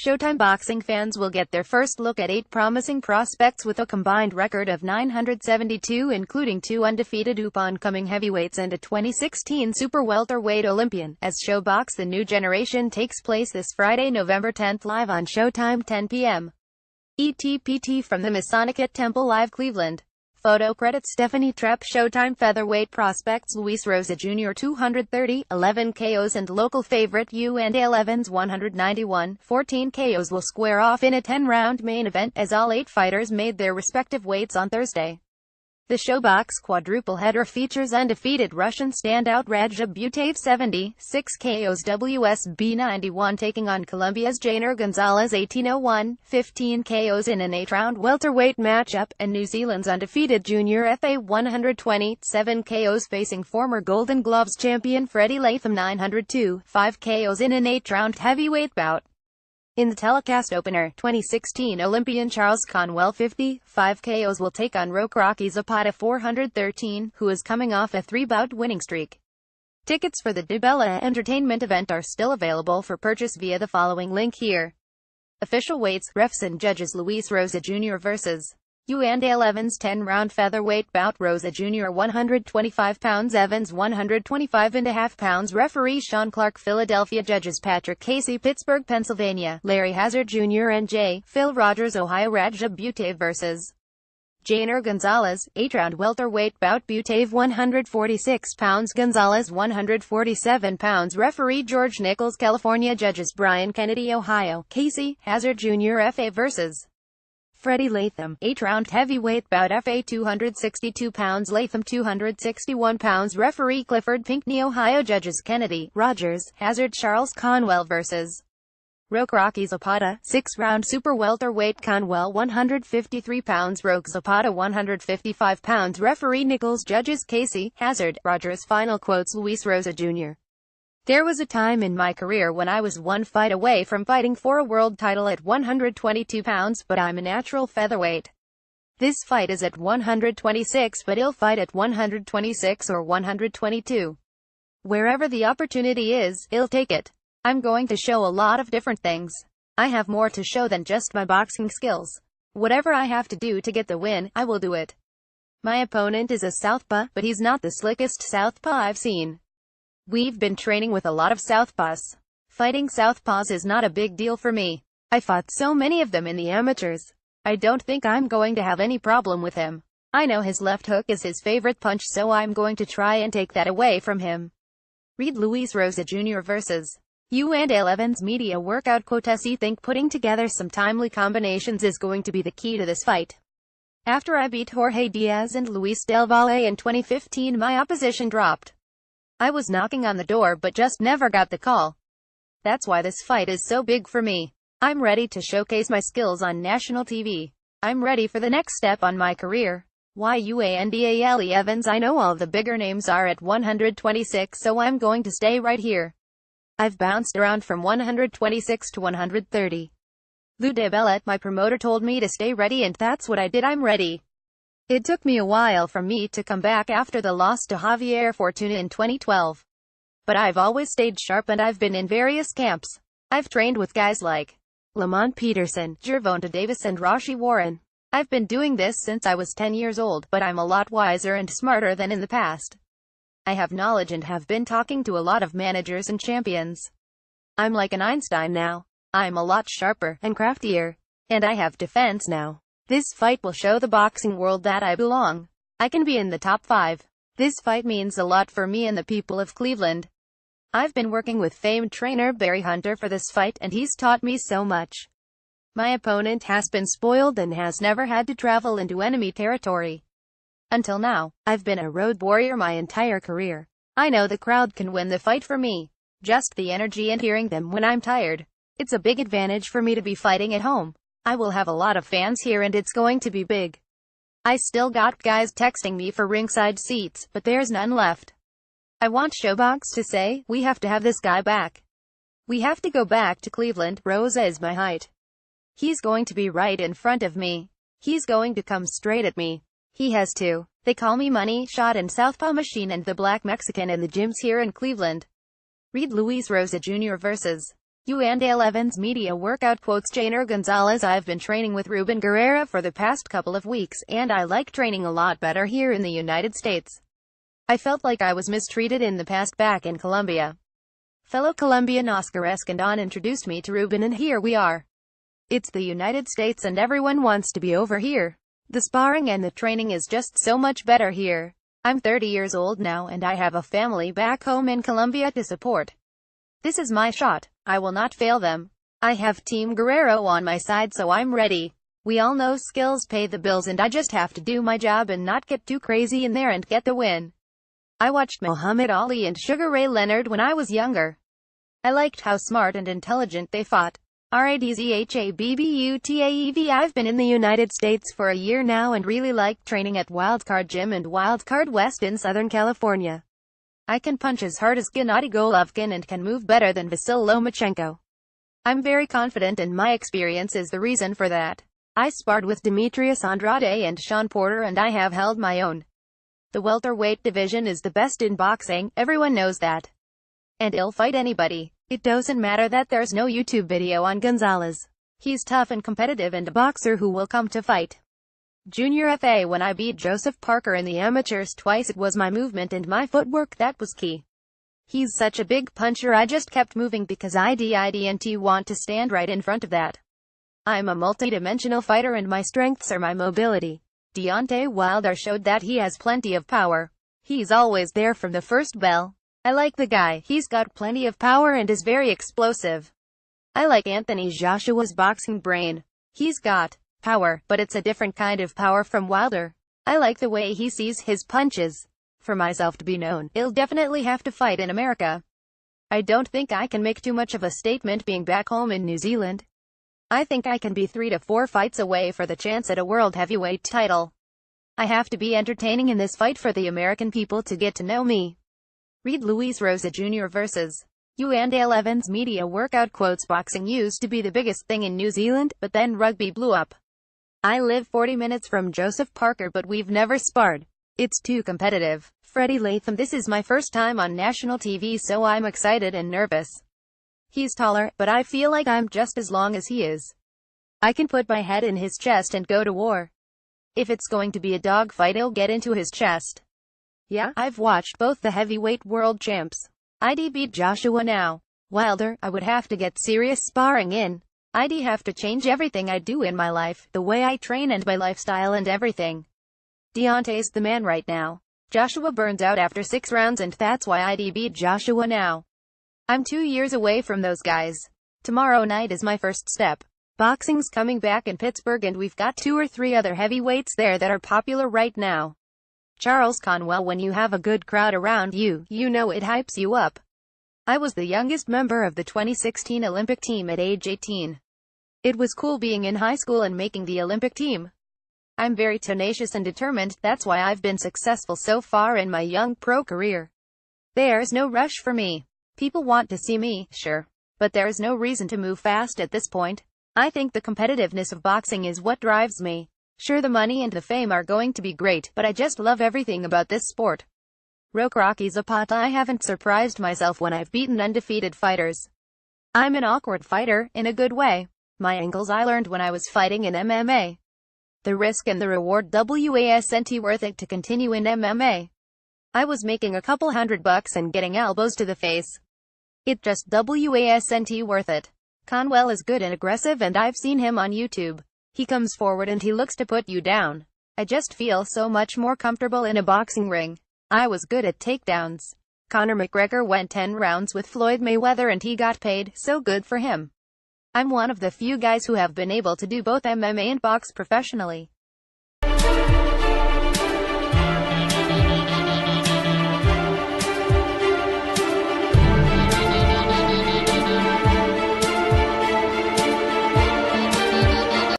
Showtime Boxing fans will get their first look at 8 promising prospects with a combined record of 972, including 2 undefeated up-and-coming heavyweights and a 2016 super welterweight Olympian, as ShowBox The New Generation takes place this Friday, November 10th, live on Showtime, 10 p.m. ETPT from the Masonic Temple Live, Cleveland. Photo credits Stephanie Trepp. Showtime featherweight prospects Luis Rosa Jr. 230, 11 KOs, and local favorite yuandale 191, 14 KOs will square off in a 10-round main event, as all 8 fighters made their respective weights on Thursday. The ShowBox quadruple header features undefeated Russian standout Rajab Butaev 70, 6 KOs, WSB 91 taking on Colombia's Jainer Gonzalez 1801, 15 KOs in an 8-round welterweight matchup, and New Zealand's undefeated junior FA 120, 7 KOs facing former Golden Gloves champion Freddie Latham 902, 5 KOs in an 8-round heavyweight bout. In the telecast opener, 2016 Olympian Charles Conwell 50, 5 KOs will take on Rocky Zapata 413, who is coming off a 3-bout winning streak. Tickets for the DeBella Entertainment event are still available for purchase via the following link here. Official weights, refs and judges. Luis Rosa Jr. vs. yuandale Evans 10-round featherweight bout. Rosa Jr. 125 pounds, Evans 125.5 pounds. Referee Sean Clark. Philadelphia. Judges Patrick Casey, Pittsburgh, Pennsylvania. Larry Hazard Jr. and J. Phil Rogers, Ohio. Rajab Butaev vs. Jainer Gonzalez, 8-round welterweight bout. Butaev 146 pounds, Gonzalez 147 pounds. Referee George Nichols, California. Judges Brian Kennedy, Ohio. Casey, Hazard Jr. FA vs. Freddie Latham, 8-round heavyweight bout. FA 262 pounds, Latham 261 pounds. Referee Clifford Pinckney, Ohio. Judges Kennedy, Rogers, Hazard. Charles Conwell vs. Rocky Zapata, 6-round super welterweight. Conwell 153 pounds, Zapata 155 pounds. Referee Nichols. Judges Casey, Hazard, Rogers. Final quotes. Luis Rosa Jr. There was a time in my career when I was 1 fight away from fighting for a world title at 122 pounds, but I'm a natural featherweight. This fight is at 126, but I'll fight at 126 or 122. Wherever the opportunity is, I'll take it. I'm going to show a lot of different things. I have more to show than just my boxing skills. Whatever I have to do to get the win, I will do it. My opponent is a southpaw, but he's not the slickest southpaw I've seen. We've been training with a lot of southpaws. Fighting southpaws is not a big deal for me. I fought so many of them in the amateurs. I don't think I'm going to have any problem with him. I know his left hook is his favorite punch, so I'm going to try and take that away from him. Read Luis Rosa Jr. vs. yuandale Evans media workout quote. I think putting together some timely combinations is going to be the key to this fight. After I beat Jorge Diaz and Luis Del Valle in 2015, my opposition dropped. I was knocking on the door but just never got the call. That's why this fight is so big for me. I'm ready to showcase my skills on national TV. I'm ready for the next step on my career. Yuandale Evans. I know all the bigger names are at 126, so I'm going to stay right here. I've bounced around from 126 to 130. Lou DeBella, my promoter, told me to stay ready, and that's what I did. I'm ready. It took me a while for me to come back after the loss to Javier Fortuna in 2012. But I've always stayed sharp, and I've been in various camps. I've trained with guys like Lamont Peterson, Gervonta Davis, and Rashi Warren. I've been doing this since I was 10 years old, but I'm a lot wiser and smarter than in the past. I have knowledge and have been talking to a lot of managers and champions. I'm like an Einstein now. I'm a lot sharper and craftier. And I have defense now. This fight will show the boxing world that I belong. I can be in the top 5. This fight means a lot for me and the people of Cleveland. I've been working with famed trainer Barry Hunter for this fight, and he's taught me so much. My opponent has been spoiled and has never had to travel into enemy territory. Until now, I've been a road warrior my entire career. I know the crowd can win the fight for me. Just the energy and hearing them when I'm tired. It's a big advantage for me to be fighting at home. I will have a lot of fans here and it's going to be big. I still got guys texting me for ringside seats, but there's none left. I want ShowBox to say, we have to have this guy back. We have to go back to Cleveland. Rosa is my height. He's going to be right in front of me. He's going to come straight at me. He has to. They call me Money Shot and Southpaw Machine and the Black Mexican in the gyms here in Cleveland. Read Luis Rosa Jr. vs. yuandale media workout quotes Jainer Gonzalez. I've been training with Ruben Guerrera for the past couple of weeks, and I like training a lot better here in the United States. I felt like I was mistreated in the past back in Colombia. Fellow Colombian Oscar Escandon introduced me to Ruben, and here we are. It's the United States and everyone wants to be over here. The sparring and the training is just so much better here. I'm 30 years old now and I have a family back home in Colombia to support. This is my shot. I will not fail them. I have Team Guerrero on my side, so I'm ready. We all know skills pay the bills and I just have to do my job and not get too crazy in there and get the win. I watched Muhammad Ali and Sugar Ray Leonard when I was younger. I liked how smart and intelligent they fought. RADZHABBUTAEV. I've been in the United States for a year now and really like training at Wildcard Gym and Wildcard West in Southern California. I can punch as hard as Gennady Golovkin and can move better than Vasyl Lomachenko. I'm very confident and my experience is the reason for that. I sparred with Demetrius Andrade and Sean Porter and I have held my own. The welterweight division is the best in boxing, everyone knows that. And he'll fight anybody. It doesn't matter that there's no YouTube video on Gonzalez. He's tough and competitive and a boxer who will come to fight. Junior FA. When I beat Joseph Parker in the amateurs twice, it was my movement and my footwork that was key. He's such a big puncher, I just kept moving because I didn't want to stand right in front of that. I'm a multi-dimensional fighter and my strengths are my mobility. Deontay Wilder showed that he has plenty of power. He's always there from the first bell. I like the guy, he's got plenty of power and is very explosive. I like Anthony Joshua's boxing brain. He's got power, but it's a different kind of power from Wilder. I like the way he sees his punches. For myself to be known, he'll definitely have to fight in America. I don't think I can make too much of a statement being back home in New Zealand. I think I can be 3 to 4 fights away for the chance at a world heavyweight title. I have to be entertaining in this fight for the American people to get to know me. Read Luis Rosa Jr. vs. yuandale media workout quotes. Boxing used to be the biggest thing in New Zealand, but then rugby blew up. I live 40 minutes from Joseph Parker, but we've never sparred. It's too competitive. Freddie Latham. This is my first time on national TV, so I'm excited and nervous. He's taller, but I feel like I'm just as long as he is. I can put my head in his chest and go to war. If it's going to be a dogfight, I'll get into his chest. Yeah, I've watched both the heavyweight world champs. I'd beat Joshua now. Wilder, I would have to get serious sparring in. I'd have to change everything I do in my life, the way I train and my lifestyle and everything. Deontay's the man right now. Joshua burns out after 6 rounds and that's why I'd beat Joshua now. I'm 2 years away from those guys. Tomorrow night is my first step. Boxing's coming back in Pittsburgh and we've got 2 or 3 other heavyweights there that are popular right now. Charles Conwell. When you have a good crowd around you, you know it hypes you up. I was the youngest member of the 2016 Olympic team at age 18. It was cool being in high school and making the Olympic team. I'm very tenacious and determined, that's why I've been successful so far in my young pro career. There's no rush for me. People want to see me, sure. But there's no reason to move fast at this point. I think the competitiveness of boxing is what drives me. Sure, the money and the fame are going to be great, but I just love everything about this sport. Rocky Zapata. I haven't surprised myself when I've beaten undefeated fighters. I'm an awkward fighter, in a good way. My angles I learned when I was fighting in MMA. The risk and the reward wasn't worth it to continue in MMA. I was making a couple $100 and getting elbows to the face. It just wasn't worth it. Conwell is good and aggressive and I've seen him on YouTube. He comes forward and he looks to put you down. I just feel so much more comfortable in a boxing ring. I was good at takedowns. Conor McGregor went 10 rounds with Floyd Mayweather and he got paid, so good for him. I'm one of the few guys who have been able to do both MMA and box professionally.